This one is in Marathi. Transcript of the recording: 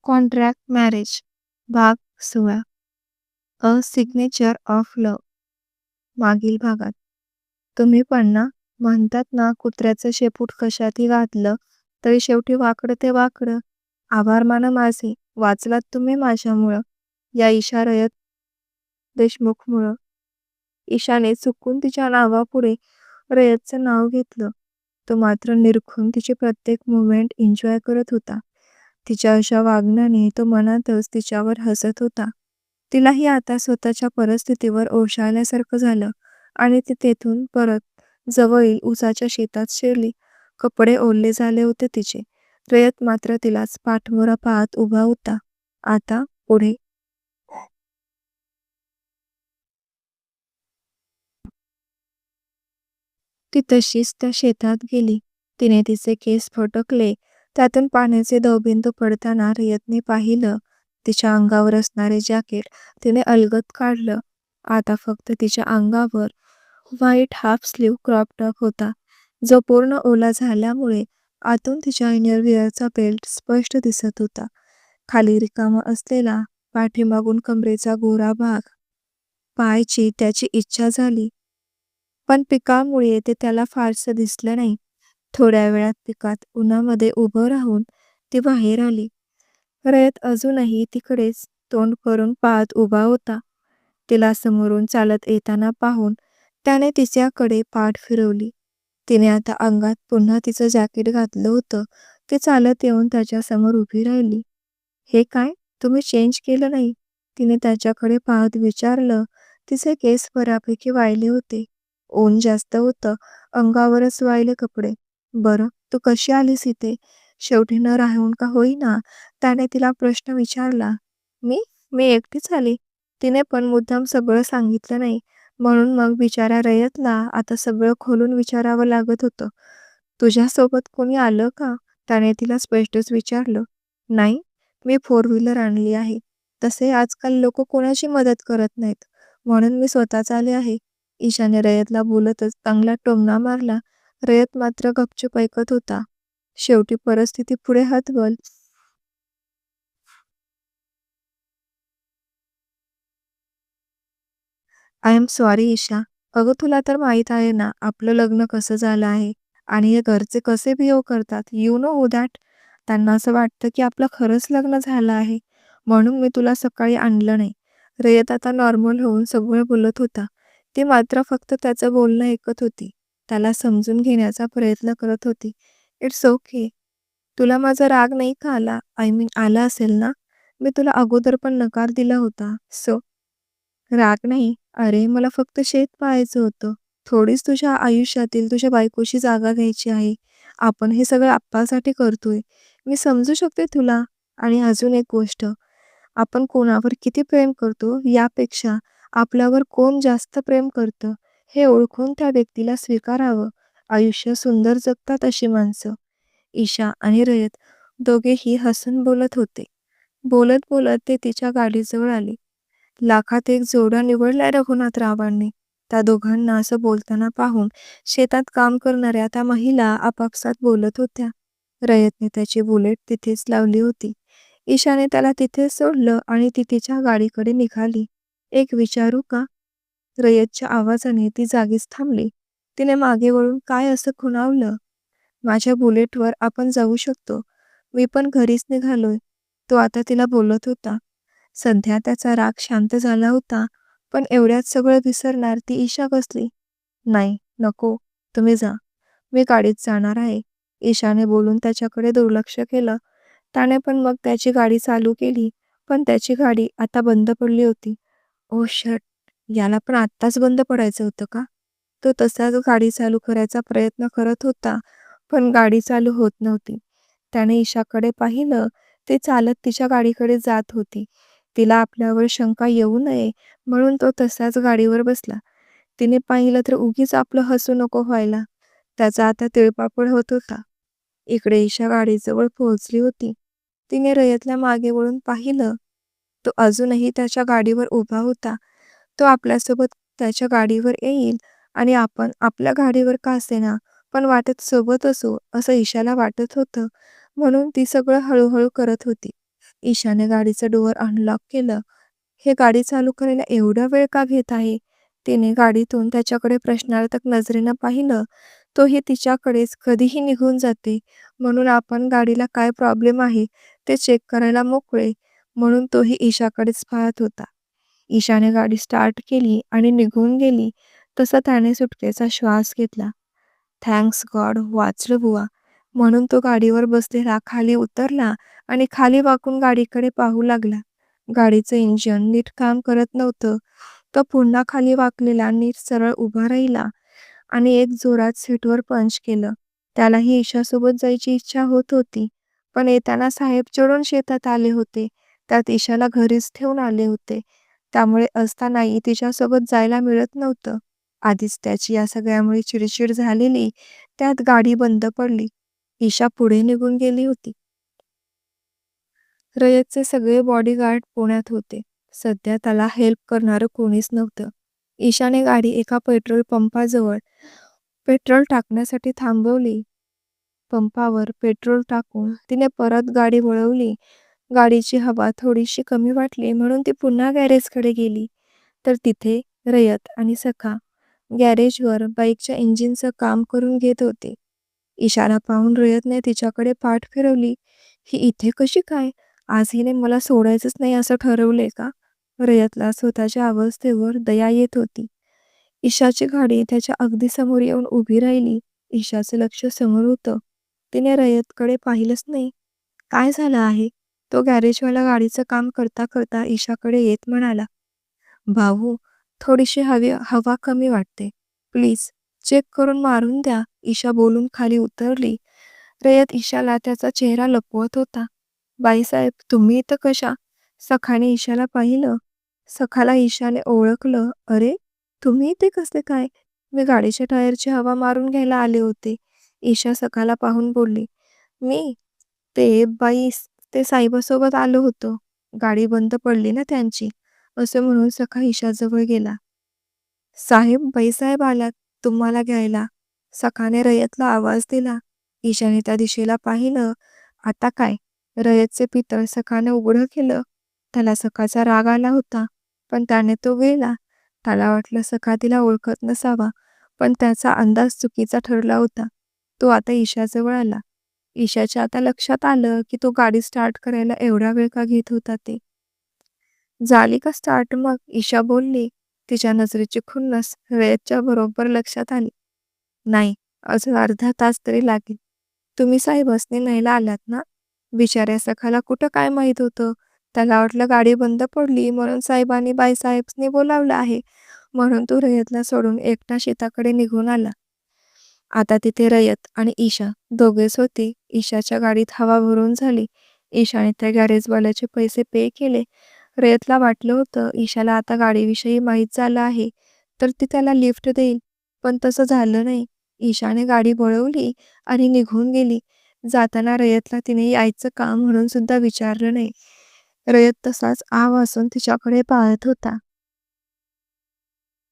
कॉन्ट्रॅक्ट मॅरेज भाग 16 अ सिग्नेचर ऑफ लव्ह. मागील भागात तुम्ही पण ना, म्हणतात ना, कुत्र्याचं शेपूट कशातही घातलं तरी शेवटी वाकडं ते वाकडं. आभार माना माझे, वाचलात तुम्ही माझ्यामुळं. या इशारयत देशमुखमुळं. ईशाने चुकून तिच्या नावापुढे रयतचं नाव घेतलं. तो मात्र निरखून तिची प्रत्येक मुवमेंट एन्जॉय करत होता. तिच्या अशा वागण्याने तो मनातच तिच्यावर हसत होता. तिलाही आता स्वतःच्या परिस्थितीवर ओशाळल्यासारखं झालं आणि ती तेथून परत जवळील उसाच्या शेतात शिरली. कपडे ओले झाले होते तिचे. रयत मात्र तिलाच पाठमोरा पाहत उभा होता. आता पुढे. ती तशीच त्या शेतात गेली. तिने तिचे केस फटकले. त्यातून पाण्याचे दवबिंदू पडताना रयतने पाहिलं. तिच्या अंगावर असणारे जॅकेट तिने अलगद काढलं. आता फक्त तिच्या अंगावर white half sleeve crop top होता, जो पूर्ण ओला झाल्यामुळे आतून तिच्या इनरविअरचा बेल्ट स्पष्ट दिसत होता. खाली रिकामा असलेला पाठीमागून कमरेचा गोरा भाग पाहायची त्याची इच्छा झाली, पण पिकामुळे ते त्याला फारसं दिसलं नाही. थोड्या वेळात पिकात उन्हामध्ये उभं राहून ती बाहेर आली. रयत अजूनही तिकडेच तोंड करून पाहत उभा होता. तिला समोरून चालत येताना पाहून त्याने तिच्याकडे पाठ फिरवली. तिने आता अंगात पुन्हा तिचं जॅकेट घातलं होतं. ती चालत येऊन त्याच्यासमोर उभी राहिली. "हे काय? तुम्ही चेंज केलं नाही?" तिने त्याच्याकडे पाहत विचारलं. तिचे केस बऱ्यापैकी वाळले होते. ऊन जास्त होतं. अंगावरच वाळले कपडे. "बरं, तू कशी आलीस इथे?" शेवटी न राहून का होईना त्याने तिला प्रश्न विचारला. "मी? मी एकटीच आली." तिने पण मुद्दाम सगळं सांगितलं नाही, म्हणून मग बिचाऱ्या रयतला आता सगळं खोलून विचारावं लागत होतं. "तुझ्यासोबत कोणी आलं का?" त्याने तिला स्पष्टच विचारलं. "नाही, मी फोर व्हीलर आणली आहे. तसे आजकाल लोक कोणाची मदत करत नाहीत, म्हणून मी स्वतःच आले आहे." ईशाने रयतला बोलतच चांगला टोमणा मारला. रयत मात्र गपचूप ऐकत होता. शेवटी परिस्थिती पुढे हतबल. I am sorry Isha. अगं तुला तर माहीत आहे ना आपलं लग्न कसं झालं आहे आणि हे घरचे कसे बिहेव करतात. You know who that. त्यांना असं वाटतं की आपलं खरंच लग्न झालं आहे, म्हणून मी तुला सकाळी आणलं नाही. रयत आता नॉर्मल होऊन सगळं बोलत होता. ती मात्र फक्त त्याचं बोलणं ऐकत होती. त्याला समजून घेण्याचा प्रयत्न करत होती. It's okay. तुला माझा राग नाही का आला? आय मीन आला असेल ना? मी तुला अगोदर पण नकार दिला होता. सो राग नाही. अरे मला फक्त शेत पाहायचं होतं. थोडीच तुझ्या आयुष्यातील तुझ्या बायकोची जागा घ्यायची आहे. आपण हे सगळं आप्पासाठी करतोय. मी समजू शकते तुला. आणि अजून एक गोष्ट, आपण कोणावर किती प्रेम करतो यापेक्षा आपल्यावर कोण जास्त प्रेम करतं हे ओळखून त्या व्यक्तीला स्वीकारावं. आयुष्य सुंदर जगतात अशी माणसं. ईशा आणि रयत दोघेही हसून बोलत होते. बोलत बोलत ते तिच्या गाडीजवळ आले. लाखात एक जोडा निवडलाय रघुनाथरावांनी. त्या दोघांना असं बोलताना पाहून शेतात काम करणाऱ्या त्या महिला आपापसात बोलत होत्या. रयतने त्याची बुलेट तिथेच लावली होती. ईशाने त्याला तिथेच सोडलं आणि ती तिच्या गाडीकडे निघाली. "एक विचारू का?" रयतच्या आवाजाने ती जागीच थांबली. तिने मागे वळून काय असं खुणावलं. "माझ्या बुलेटवर आपण जाऊ शकतो. मी पण घरीच निघालोय." तो आता तिला बोलत होता. सध्या त्याचा राग शांत झाला होता, पण एवढ्यात सगळं विसरणार ती ईशा कसली. "नाही, नको. तुम्ही जा. मी गाडीत जाणार आहे." ईशाने बोलून त्याच्याकडे दुर्लक्ष केलं. त्याने पण मग त्याची गाडी चालू केली, पण त्याची गाडी आता बंद पडली होती. "Oh shit! याला पण आत्ताच बंद पडायचं होतं का?" तो तसाच गाडी चालू करायचा प्रयत्न करत होता, पण गाडी चालू होत नव्हती. त्याने ईशाकडे पाहिलं. ती चालत तिच्या गाडीकडे जात होती. तिला आपल्यावर शंका येऊ नये म्हणून तो तसाच गाडीवर बसला. तिने पाहिलं तर उगीच आपलं हसू नको व्हायला. त्याचा आता तिळपापड होत होता. इकडे ईशा गाडीजवळ पोहोचली होती. तिने रयतला मागे वळून पाहिलं. तो अजूनही त्याच्या गाडीवर उभा होता. तो आपल्यासोबत त्याच्या गाडीवर येईल आणि आपण आपल्या गाडीवर का असेना पण वाटेत सोबत असू असं ईशाला वाटत होतं, म्हणून ती सगळं हळूहळू करत होती. ईशाने गाडीचं डोअर अनलॉक केलं. हे गाडी चालू करायला एवढा वेळ का घेत आहे? तिने गाडीतून त्याच्याकडे प्रश्नार्थक नजरेनं पाहिलं. तोही तिच्याकडेच कधीही निघून जाते, म्हणून आपण गाडीला काय प्रॉब्लेम आहे ते चेक करायला मोकळे, म्हणून तोही ईशाकडेच पाहत होता. ईशाने गाडी स्टार्ट केली आणि निघून गेली. तसा त्याने सुटकेचा श्वास घेतला. थँक्स गॉड, वाचलं बुवा, म्हणून तो गाडीवर बसलेला खाली उतरला आणि खाली वाकून गाडीकडे पाहू लागला. गाडीचं इंजिन नीट काम करत नव्हतं. तो पुन्हा खाली वाकलेला, नीट सरळ उभा राहिला आणि एक जोरात सीटवर पंच केलं. त्यालाही ईशासोबत जायची इच्छा होत होती, पण येताना साहेब चढून शेतात आले होते. त्यात ईशाला घरीच ठेवून आले होते. त्यामुळे असतानाही तिच्यासोबत जायला मिळत नव्हतं. आधीच त्याची या सगळ्यामुळे चिडचिड झालेली, त्यात गाडी बंद पडली. ईशा पुढे निघून गेली होती. रयतचे सगळे बॉडीगार्ड पुण्यात होते. सध्या त्याला हेल्प करणारं कोणीच नव्हतं. ईशाने गाडी एका पेट्रोल पंपाजवळ पेट्रोल टाकण्यासाठी थांबवली. पंपावर पेट्रोल टाकून तिने परत गाडी वळवली. गाडीची हवा थोडीशी कमी वाटली म्हणून ती पुन्हा गॅरेजकडे गेली. तर तिथे रयत आणि सखा गॅरेजवर बाईकच्या इंजिनचं काम करून घेत होते. ईशाला पाहून रयतने तिच्याकडे पाठ फिरवली. ही इथे कशी काय? आज हिने मला सोडायचंच नाही असं ठरवलंय का? रयतला स्वतःच्या अवस्थेवर दया येत होती. ईशाची गाडी त्याच्या अगदी समोर येऊन उभी राहिली. ईशाचं लक्ष समोर होतं. तिने रयतकडे पाहिलंच नाही. काय झालं आहे? तो गॅरेजवाला गाडीचं काम करता करता ईशाकडे येत म्हणाला. भाऊ, थोडीशी हवा कमी वाटते. प्लीज चेक करून मारून द्या. ईशा बोलून खाली उतरली. रयत ईशाला त्याचा चेहरा लपवत होता. बाईसाहेब, तुम्ही इथं कशा? सखाने ईशाला पाहिलं. सखाला ईशाने ओळखलं. अरे, तुम्ही इथे कसे काय? मी गाडीच्या टायरची हवा मारून घ्यायला आले होते. ईशा सखाला पाहून बोलली. मी ते बाई ते साहेबासोबत आलो होतो. गाडी बंद पडली ना त्यांची, असं म्हणून सखा ईशाजवळ गेला. साहेब, बाईसाहेब आल्यात तुम्हाला घ्यायला. सखाने रयतला आवाज दिला. ईशाने त्या दिशेला पाहिलं. आता काय? रयतचे पितळ सखाने उघडं केलं. त्याला सखाचा राग आला होता, पण त्याने तो गिळला. त्याला वाटलं सखा तिला ओळखत नसावा, पण त्याचा अंदाज चुकीचा ठरला होता. तो आता ईशाजवळ आला. ईशाच्या आता लक्षात आलं की तो गाडी स्टार्ट करायला एवढा वेळ का घेत होता ते. झाली का स्टार्ट मग? ईशा बोलली. तिच्या नजरेची खुन्नस रयतच्या बरोबर लक्षात आली. नाही, अजून अर्धा तास तरी लागेल. तुम्ही साहेबासनी न्यायला आलात ना? बिचाऱ्या सखाला कुठं काय माहित होतं. त्याला वाटलं गाडी बंद पडली म्हणून साहेबांनी बाईसाहेबसनी बोलावलं आहे, म्हणून तो रयतला सोडून एकटा शेताकडे निघून आला. आता तिथे रयत आणि ईशा दोघेच होते. ईशाच्या गाडीत हवा भरून झाली. ईशाने त्या गॅरेजवाल्याचे पैसे पे केले. रयतला वाटलं होतं ईशाला आता गाडीविषयी माहीत झालं आहे तर ती त्याला लिफ्ट देईल, पण तसं झालं नाही. ईशाने गाडी वळवली आणि निघून गेली. जाताना रयतला तिने यायचं का म्हणून सुद्धा विचारलं नाही. रयत तसाच आ वासून तिच्याकडे पाहत होता.